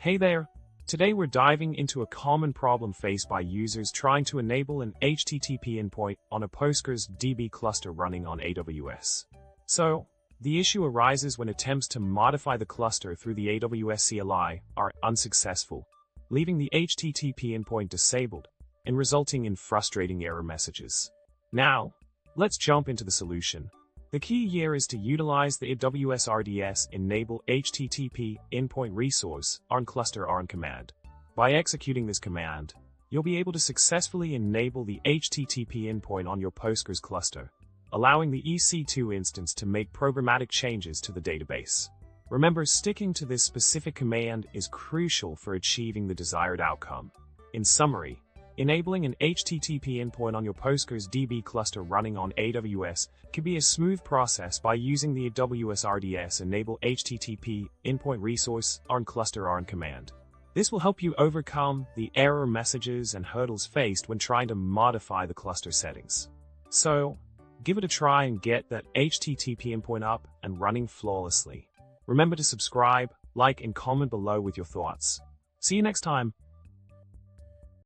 Hey there! Today we're diving into a common problem faced by users trying to enable an HTTP endpoint on a Postgres DB cluster running on AWS. So, the issue arises when attempts to modify the cluster through the AWS CLI are unsuccessful, leaving the HTTP endpoint disabled and resulting in frustrating error messages. Now, let's jump into the solution. The key here is to utilize the AWS RDS enable-http-endpoint resource cluster command. By executing this command, you'll be able to successfully enable the HTTP endpoint on your Postgres cluster, allowing the EC2 instance to make programmatic changes to the database. Remember, sticking to this specific command is crucial for achieving the desired outcome. In summary, enabling an HTTP endpoint on your Postgres DB cluster running on AWS can be a smooth process by using the AWS RDS enable-http-endpoint resource cluster command. This will help you overcome the error messages and hurdles faced when trying to modify the cluster settings. So, give it a try and get that HTTP endpoint up and running flawlessly. Remember to subscribe, like, and comment below with your thoughts. See you next time.